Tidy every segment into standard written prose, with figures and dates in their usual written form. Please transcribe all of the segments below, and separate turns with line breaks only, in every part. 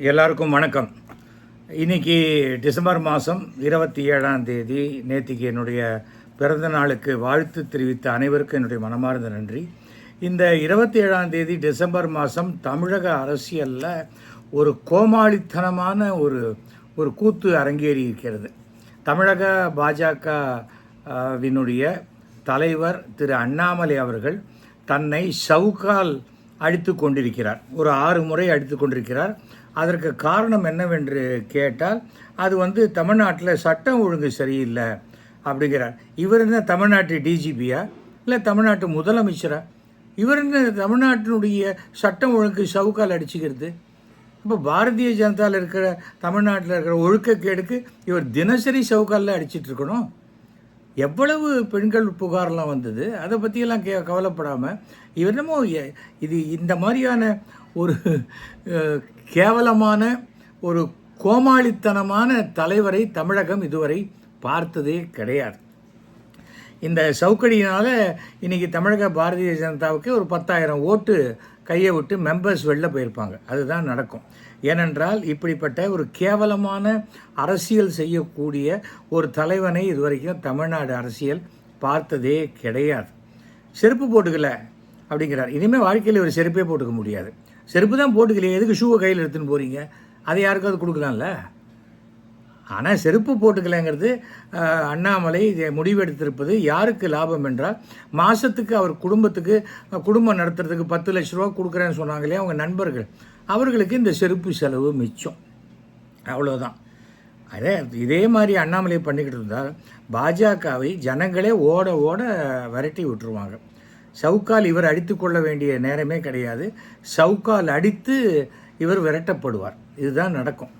எல்லாருக்கும் வணக்கம். இன்றைக்கி டிசம்பர் மாதம் 27ஆம் தேதி. நேற்றுக்கு என்னுடைய பிறந்த நாளுக்கு வாழ்த்து தெரிவித்த அனைவருக்கும் என்னுடைய மனமார்ந்த நன்றி. இந்த 27ஆம் தேதி டிசம்பர் மாதம் தமிழக அரசியலில் ஒரு கோமாளித்தனமான ஒரு கூத்து அரங்கேறி இருக்கிறது. தமிழக பாஜகவினுடைய தலைவர் திரு அண்ணாமலை அவர்கள் தன்னை சவுக்கால் அடித்து கொண்டிருக்கிறார். ஒரு 6 முறை அடித்து கொண்டிருக்கிறார். அதற்கு காரணம் என்னவென்று கேட்டால் அது தமிழ்நாட்டில் சட்டம் ஒழுங்கு சரியில்லை அப்படிங்கிறார். இவர் என்ன தமிழ்நாட்டு டிஜிபியா இல்லை தமிழ்நாட்டு முதலமைச்சரா? இவர் என்ன தமிழ்நாட்டினுடைய சட்டம் ஒழுங்கு சவுக்கால் அடிச்சுக்கிறது? இப்போ பாரதிய ஜனதாவில் இருக்கிற தமிழ்நாட்டில் இருக்கிற ஒழுக்கக்கேடுக்கு இவர் தினசரி சவுக்காலில் அடிச்சிட்டு இருக்கணும். எவ்வளவு பெண்கள் புகார்லாம் வந்தது, அதை பற்றியெல்லாம் கவலைப்படாமல் இவர் என்னமோ இது இந்த மாதிரியான ஒரு கேவலமான ஒரு கோமாளித்தனமான தலைவரை தமிழகம் இதுவரை பார்த்ததே கிடையாது. இந்த சவுக்கடியினால் இன்றைக்கி தமிழக பாரதிய ஜனதாவுக்கு ஒரு 10,000 ஓட்டு கையை விட்டு மெம்பர்ஸ் வெளில போயிருப்பாங்க. அதுதான் நடக்கும். ஏனென்றால் இப்படிப்பட்ட ஒரு கேவலமான அரசியல் செய்யக்கூடிய ஒரு தலைவனை இதுவரைக்கும் தமிழ்நாடு அரசியல் பார்த்ததே கிடையாது. செருப்பு போட்டுக்கல அப்படிங்கிறார். இனிமேல் வாழ்க்கையில் ஒரு செருப்பே போட்டுக்க முடியாது. செருப்பு தான் போட்டுக்கலையே, எதுக்கு ஷூவை கையில் எடுத்துன்னு போகிறீங்க? அதை யாருக்காவது கொடுக்கலாம்ல. ஆனால் செருப்பு போட்டுக்கலைங்கிறது அண்ணாமலை முடிவெடுத்திருப்பது யாருக்கு லாபம் என்றால், மாதத்துக்கு அவர் குடும்பம் நடத்துறதுக்கு 10 லட்ச ரூபா கொடுக்குறேன்னு சொன்னாங்களே அவங்க நண்பர்கள், அவர்களுக்கு இந்த செருப்பு செலவு மிச்சம். அவ்வளோதான். இதே மாதிரி அண்ணாமலை பண்ணிக்கிட்டு இருந்தால் பாஜகவை ஜனங்களே ஓட ஓட விரட்டி விட்டுருவாங்க. சவுக்கால் இவர் அடித்து கொள்ள வேண்டிய நேரமே கிடையாது. சவுக்கால் அடித்து இவர் விரட்டப்படுவார். இதுதான் நடக்கும்.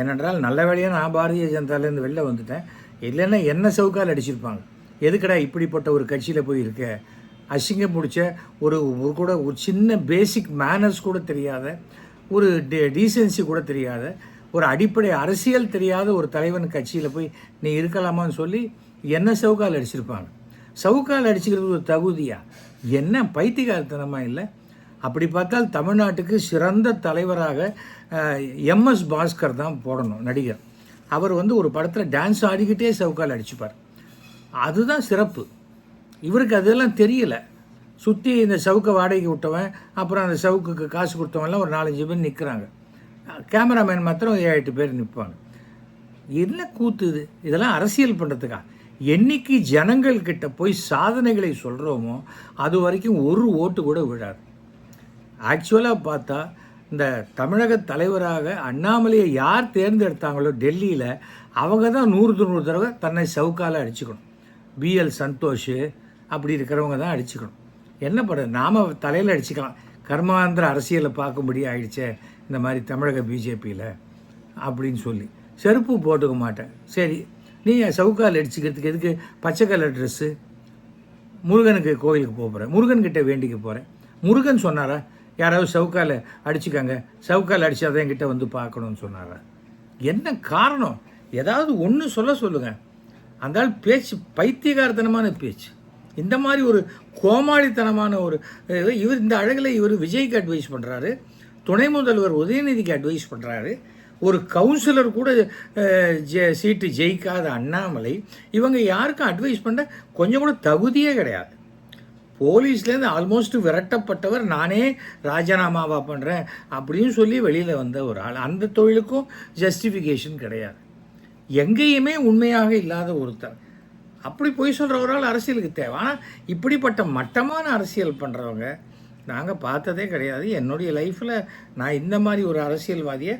ஏனென்றால் நல்ல வேளையாக நான் பாரதிய ஜனதாலேருந்து வெளில வந்துட்டேன். இல்லைன்னா என்ன சவுக்கால் அடிச்சிருப்பாங்க. எதுக்கடா இப்படிப்பட்ட ஒரு கட்சியில் போய் இருக்க? அசிங்கம் பிடிச்ச ஒரு சின்ன பேசிக் மேனர்ஸ் கூட தெரியாத, ஒரு டீசென்சி கூட தெரியாத, ஒரு அடிப்படை அரசியல் தெரியாத ஒரு தலைவன் கட்சியில் போய் நீ இருக்கலாமான்னு சொல்லி என்ன சவுக்கால் அடிச்சிருப்பாங்க. சவுக்கால் அடிச்சுக்கிறது ஒரு தகுதியா? என்ன பைத்தியகாரத்தனமாக இல்லை? அப்படி பார்த்தால் தமிழ்நாட்டுக்கு சிறந்த தலைவராக எம்எஸ் பாஸ்கர் தான் போடணும், நடிகர். அவர் ஒரு படத்தில் டான்ஸ் ஆடிக்கிட்டே சவுக்கால் அடிச்சுப்பார். அதுதான் சிறப்பு. இவருக்கு அதெல்லாம் தெரியல. சுற்றி இந்த சவுக்கை வாடகைக்கு விட்டவன், அப்புறம் அந்த சவுக்குக்கு காசு கொடுத்தவன்லாம் ஒரு 4-5 பேர் நிற்கிறாங்க. கேமராமேன் மாத்திரம் 7-8 பேர் நிற்பாங்க. என்ன கூத்து இது? இதெல்லாம் அரசியல் பண்ணுறதுக்கா? என்னைக்கு ஜனங்கள்கிட்ட போய் சாதனைகளை சொல்கிறோமோ அது வரைக்கும் ஒரு ஓட்டு கூட விழாது. ஆக்சுவலாக பார்த்தா இந்த தமிழக தலைவராக அண்ணாமலையை யார் தேர்ந்தெடுத்தாங்களோ டெல்லியில், அவங்க தான் 100 தடவை தன்னை சவுக்கால் அடிச்சுக்கணும். பிஎல் சந்தோஷ் அப்படி இருக்கிறவங்க தான் அடிச்சுக்கணும். என்ன பண்ணுறது? நாம் தலையில் அடிச்சுக்கலாம். கர்மாந்திர அரசியலை பார்க்கும்படி ஆயிடுச்சே இந்த மாதிரி தமிழக பிஜேபியில் அப்படின்னு சொல்லி செருப்பு போட்டுக்க மாட்டேன். சரி, நீ சவுக்கால் அடிச்சுக்கிறதுக்கு எதுக்கு பச்சை கலர் ட்ரெஸ்ஸு? முருகனுக்கு கோவிலுக்கு போகிறேன், முருகன்கிட்ட வேண்டிக்க போகிறேன். முருகன் சொன்னாரா யாராவது சவுக்கால் அடிச்சுக்காங்க, சவுக்கால் அடித்தாதான் என்கிட்ட பார்க்கணும்னு சொன்னாரா? என்ன காரணம்? ஏதாவது ஒன்று சொல்லுங்கள். அந்த பேச்சு பைத்தியகாரத்தனமான பேச்சு. இந்த மாதிரி ஒரு கோமாளித்தனமான இவர் இந்த அழகில் இவர் விஜய்க்கு அட்வைஸ் பண்ணுறாரு, துணை முதல்வர் உதயநிதிக்கு அட்வைஸ் பண்ணுறாரு. ஒரு கவுன்சிலர் கூட சீட்டு ஜெயிக்காத அண்ணாமலை இவங்க யாருக்கும் அட்வைஸ் பண்ண கொஞ்சம் கூட தகுதியே கிடையாது. போலீஸ்லேருந்து ஆல்மோஸ்ட் விரட்டப்பட்டவர், நானே ராஜினாமாவா பண்ணுறேன் அப்படின்னு சொல்லி வெளியில் வந்த ஒரு ஆள். அந்த தொழிலுக்கும் ஜஸ்டிஃபிகேஷன் கிடையாது. எங்கேயுமே உண்மையாக இல்லாத ஒருத்தர் அப்படி போய் சொல்கிற ஒரு ஆள் அரசியலுக்கு தேவை. ஆனால் இப்படிப்பட்ட மட்டமான அரசியல் பண்ணுறவங்க நாங்கள் பார்த்ததே கிடையாது. என்னுடைய லைஃப்பில் நான் இந்த மாதிரி ஒரு அரசியல்வாதியை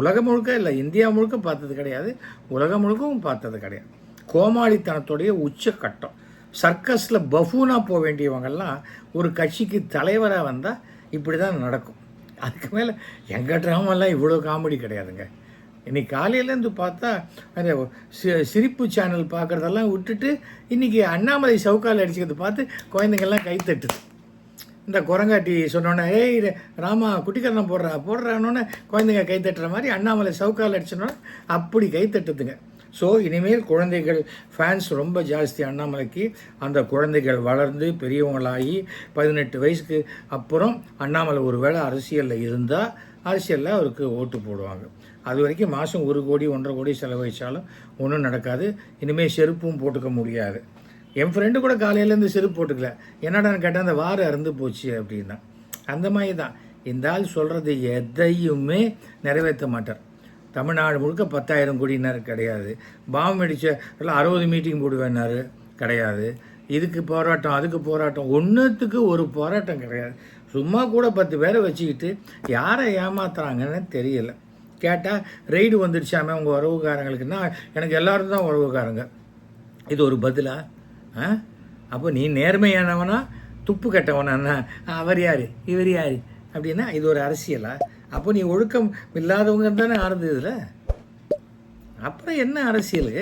உலகம் முழுக்க இல்லை, இந்தியா முழுக்க பார்த்தது கிடையாது, உலகம் முழுக்கவும் பார்த்தது கிடையாது. கோமாளித்தனத்துடைய உச்சக்கட்டம். சர்க்கஸில் பஃபூனாக போக வேண்டியவங்கெல்லாம் ஒரு கட்சிக்கு தலைவராக வந்தால் இப்படி தான் நடக்கும். அதுக்கு மேலே எங்கள் ட்ராமெல்லாம் இவ்வளோ காமெடி கிடையாதுங்க. இன்றைக்கி காலையிலேருந்து பார்த்தா அந்த சிரிப்பு சேனல் பார்க்குறதெல்லாம் விட்டுட்டு இன்றைக்கி அண்ணாமலை சவுக்கால் அடிச்சுக்கிறது பார்த்து குழந்தைங்கள்லாம் கைத்தட்டுது. இந்த குரங்காட்டி சொன்னோன்னே ஏய் ராமா குட்டிக்கரணம் போடுறானோன்னே குழந்தைங்க கைத்தட்டுற மாதிரி அண்ணாமலை சவுக்கால் அடிச்சோன்னே அப்படி கைத்தட்டுதுங்க. ஸோ இனிமேல் குழந்தைகள் ஃபேன்ஸ் ரொம்ப ஜாஸ்தி அண்ணாமலைக்கு. அந்த குழந்தைகள் வளர்ந்து பெரியவங்களாகி 18 வயசுக்கு அப்புறம் அண்ணாமலை ஒரு வேளை அரசியலில் இருந்தால் அரசியலில் அவருக்கு ஓட்டு போடுவாங்க. அது வரைக்கும் மாதம் 1 கோடி 1.5 கோடி செலவழித்தாலும் ஒன்றும் நடக்காது. இனிமேல் செருப்பும் போட்டுக்க முடியாது. என் ஃப்ரெண்டு கூட காலையிலேருந்து செருப்பு போட்டுக்கல. என்னடான்னு கேட்டால் அந்த வாரம் இறந்து போச்சு அப்படின்னா. அந்த மாதிரி தான் இந்த ஆள் சொல்கிறது எதையுமே நிறைவேற்ற மாட்டார். தமிழ்நாடு முழுக்க 10,000 கோடினார் கிடையாது. பாம்பு அடித்த 60 மீட்டிங் போடுவேன்னாரு கிடையாது. இதுக்கு போராட்டம் அதுக்கு போராட்டம், ஒன்றுத்துக்கு ஒரு போராட்டம் கிடையாது. சும்மா கூட 10 பேரை வச்சுக்கிட்டு யாரை ஏமாத்துறாங்கன்னு தெரியல. கேட்டால் ரெய்டு வந்துடுச்சாமே உங்கள் உறவுக்காரங்களுக்குன்னா எனக்கு எல்லோரும் தான் உறவுக்காரங்க. இது ஒரு பதிலா? அப்போ நீ நேர்மையானவனா துப்பு கட்டவனா? அவர் யார் இவர் யார் அப்படின்னா இது ஒரு அரசியலா? அப்போ நீ ஒழுக்கம் இல்லாதவங்க தானே ஆறுது இதில். அப்புறம் என்ன அரசியல்?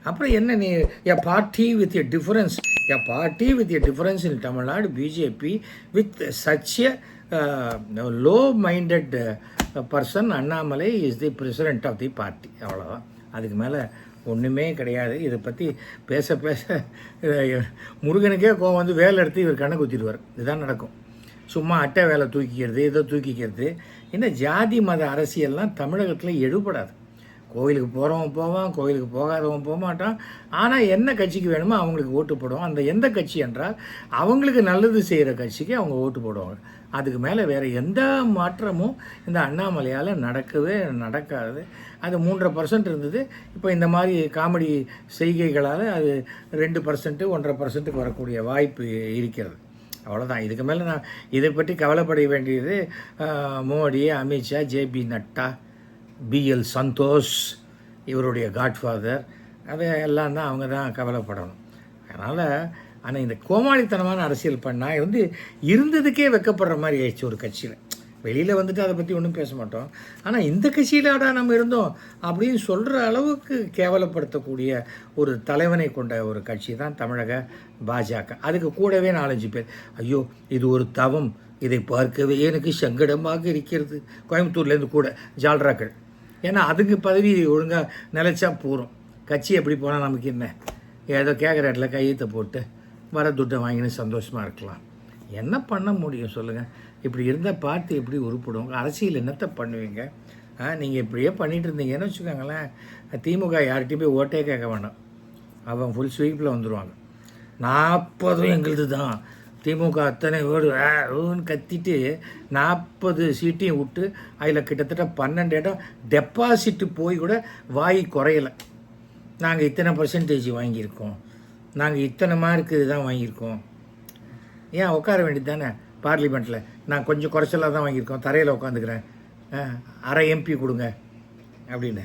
அப்புறம் என்ன நீ a party with a difference, a party with a difference in Tamil Nadu BJP with such a low minded person Annamalai is the president of the party. அவ்வளோதான், அதுக்கு மேலே ஒன்றுமே கிடையாது. இதை பற்றி பேச பேச முருகனுக்கே கோவம் வந்து வேலை எடுத்து இவர் கண்ணை குத்திடுவார். இதுதான் நடக்கும். சும்மா அட்டை வேலை தூக்கிக்கிறது, இதை தூக்கிக்கிறது. இந்த ஜாதி மத அரசியல்லாம் தமிழகத்தில் எடுபடாது. கோவிலுக்கு போகிறவன் போவான், கோவிலுக்கு போகாதவன் போக மாட்டான். ஆனால் என்ன கட்சிக்கு வேணுமோ அவங்களுக்கு ஓட்டு போடுவோம். அந்த எந்த கட்சி என்றால் அவங்களுக்கு நல்லது செய்கிற கட்சிக்கு அவங்க ஓட்டு போடுவாங்க. அதுக்கு மேலே வேறு எந்த மாற்றமும் இந்த அண்ணாமலையால் நடக்காது. அது 3.5% இருந்தது. இப்போ இந்த மாதிரி காமெடி செய்கைகளால் அது 2%, 1.5%க்கு வரக்கூடிய வாய்ப்பு இருக்கிறது. அவ்வளோதான். இதுக்கு மேலே நான் இதை பற்றி கவலைப்பட வேண்டியது மோடி, அமித்ஷா, ஜேபி நட்டா, பிஎல் சந்தோஷ், இவருடைய காட்ஃபாதர், அது எல்லாம் தான் அவங்க தான் கவலைப்படணும். அதனால் ஆனால் இந்த கோமாளித்தனமான அரசியல் பண்ணால் வந்து இருந்ததுக்கே வெக்கப்படுற மாதிரி ஆயிடுச்சு ஒரு கட்சியில். வெளியில் வந்துட்டு அதை பற்றி ஒன்றும் பேச மாட்டோம். ஆனால் இந்த கட்சியிலாடா நம்ம இருந்தோம் அப்படின்னு சொல்கிற அளவுக்கு கேவலப்படுத்தக்கூடிய ஒரு தலைவனை கொண்ட ஒரு கட்சி தான் தமிழக பாஜக. அதுக்கு கூடவே 4-5 பேர், ஐயோ இது ஒரு தவம், இதை பார்க்கவே எனக்கு சங்கடமாக இருக்கிறது, கோயம்புத்தூர்லேருந்து கூட ஜால்ராக்கள். ஏன்னா அதுக்கு பதவி ஒழுங்காக நிலைச்சா போகிறோம். கட்சி எப்படி போனால் நமக்கு என்ன, ஏதோ கேட்குற இடத்துல கையெழுத்தை போட்டு வர துட்டை வாங்கினு சந்தோஷமாக இருக்கலாம். என்ன பண்ண முடியும் சொல்லுங்கள்? இப்படி இருந்தால் பார்த்து எப்படி உருப்பிடும்? அரசியல் என்னத்தை பண்ணுவீங்க? நீங்கள் இப்படியே பண்ணிகிட்டு இருந்தீங்கன்னு வச்சுக்கோங்களேன், திமுக யார்கிட்டையும் போய் ஓட்டே கேட்க வேண்டாம், அவன் ஃபுல் ஸ்வீப்பில் வந்துடுவாங்க. 40 எங்களுது தான், திமுக அத்தனை ஓடுன்னு கத்திட்டு 40 சீட்டையும் விட்டு அதில் கிட்டத்தட்ட 12 இடம் டெபாசிட்டு போய் கூட வாய் குறையலை. நாங்கள் இத்தனை % வாங்கியிருக்கோம், நாங்கள் இத்தனை மார்க்கு தான் வாங்கியிருக்கோம். ஏன் உட்கார வேண்டியது தானே பார்லிமெண்ட்டில்? நான் கொஞ்சம் குறைச்சலாக தான் வாங்கியிருக்கோம், தரையில் உட்காந்துக்கிறேன், அரை எம்பி கொடுங்க அப்படின்னு.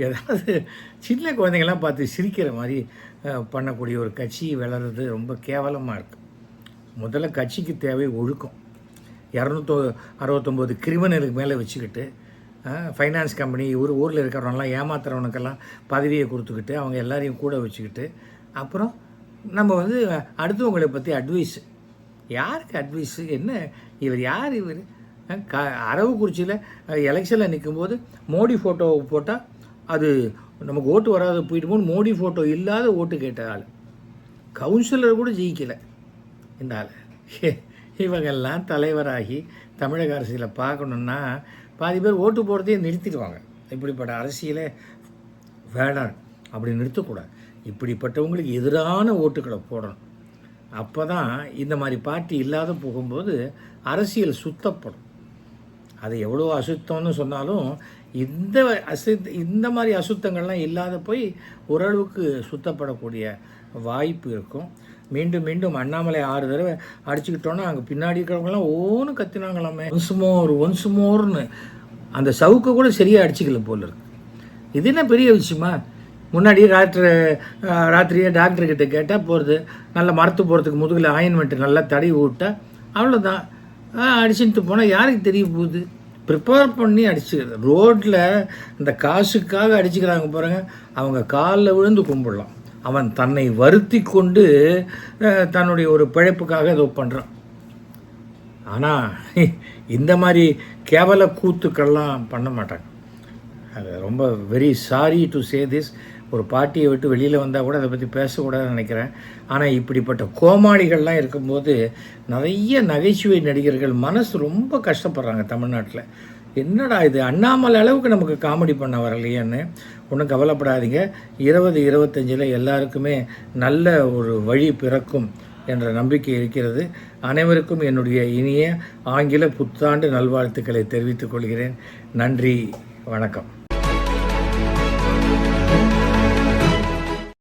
ஏதாவது சின்ன குழந்தைங்கள்லாம் பார்த்து சிரிக்கிற மாதிரி பண்ணக்கூடிய ஒரு கட்சி வளர்கிறது ரொம்ப கேவலமாக இருக்குது. முதல்ல கட்சிக்கு தேவை ஒழுக்கம். 269 கிரிமினலுக்கு மேலே வச்சுக்கிட்டு ஃபைனான்ஸ் கம்பெனி ஊரில் இருக்கிறவங்களாம் ஏமாத்துறவனுக்கெல்லாம் பதவியை கொடுத்துக்கிட்டு அவங்க எல்லாரையும் கூட வச்சுக்கிட்டு அப்புறம் நம்ம வந்து அடுத்தவங்களை பற்றி அட்வைஸு. யாருக்கு அட்வைஸு? என்ன இவர் யார் இவர்? அரவக்குறிச்சியில் எலெக்ஷனில் நிற்கும்போது மோடி ஃபோட்டோவை போட்டால் அது நமக்கு ஓட்டு வராத போயிட்டு போது மோடி ஃபோட்டோ இல்லாத ஓட்டு கேட்ட ஆள், கவுன்சிலர் கூட ஜெயிக்கலை இந்த ஆள். இவங்கெல்லாம் தலைவராகி தமிழக அரசியலை பார்க்கணுன்னா பாதி பேர் ஓட்டு போடுறதையே நிறுத்திடுவாங்க. இப்படிப்பட்ட அரசியலே வேண்டாம், அப்படி நிறுத்தக்கூடாது. இப்படிப்பட்டவங்களுக்கு எதிரான ஓட்டுக்களை போடணும். அப்போ தான் இந்த மாதிரி பார்ட்டி இல்லாத போகும்போது அரசியல் சுத்தப்படும். அது எவ்வளோ அசுத்தம்னு சொன்னாலும் இந்த மாதிரி அசுத்தங்கள்லாம் இல்லாத போய் ஓரளவுக்கு சுத்தப்படக்கூடிய வாய்ப்பு இருக்கும். மீண்டும் மீண்டும் அண்ணாமலை 6 தடவை அடிச்சுக்கிட்டோன்னா அங்கே பின்னாடி இருக்கிறவங்களாம் ஓன்னு கத்தினாங்களாமே, ஒன்ஸ் மோர்னு. அந்த சவுக்கை கூட சரியாக அடிச்சுக்கல போல இருக்கு. இது என்ன பெரிய விஷயமா? முன்னாடி ராத்திரியே டாக்டர்கிட்ட கேட்டால் போகிறது, நல்லா மரத்து போகிறதுக்கு முதுகில் ஆயின்மெண்ட்டு நல்லா தடவி விட்டால் அவ்வளோதான். அடிச்சுட்டு போனால் யாருக்கு தெரிய போகுது? ப்ரிப்பேர் பண்ணி அடிச்சுக்கிறது. ரோட்டில் இந்த காசுக்காக அடிச்சுக்கிறாங்க பாருங்க, அவங்க காலில் விழுந்து கும்பிடலாம். அவன் தன்னை வருத்தி கொண்டு தன்னுடைய ஒரு பிழைப்புக்காக ஏதோ பண்ணுறான். ஆனால் இந்த மாதிரி கேவல கூத்துக்கள்லாம் பண்ண மாட்டாங்க. அது ரொம்ப very sorry to say this. ஒரு பார்ட்டியை விட்டு வெளியில் வந்தால் கூட அதை பற்றி பேசக்கூடாதுன்னு நினைக்கிறேன். ஆனால் இப்படிப்பட்ட கோமாளிகள்லாம் இருக்கும்போது நிறைய நகைச்சுவை நடிகர்கள் மனசு ரொம்ப கஷ்டப்படுறாங்க தமிழ்நாட்டில். என்னடா இது, அண்ணாமலை அளவுக்கு நமக்கு காமெடி பண்ண வரலையேன்னு. ஒன்றும் கவலைப்படாதீங்க, 2025 எல்லாருக்குமே நல்ல ஒரு வழி பிறக்கும் என்ற நம்பிக்கை இருக்கிறது. அனைவருக்கும் என்னுடைய இனிய ஆங்கில புத்தாண்டு நல்வாழ்த்துக்களை தெரிவித்துக் கொள்கிறேன். நன்றி, வணக்கம்.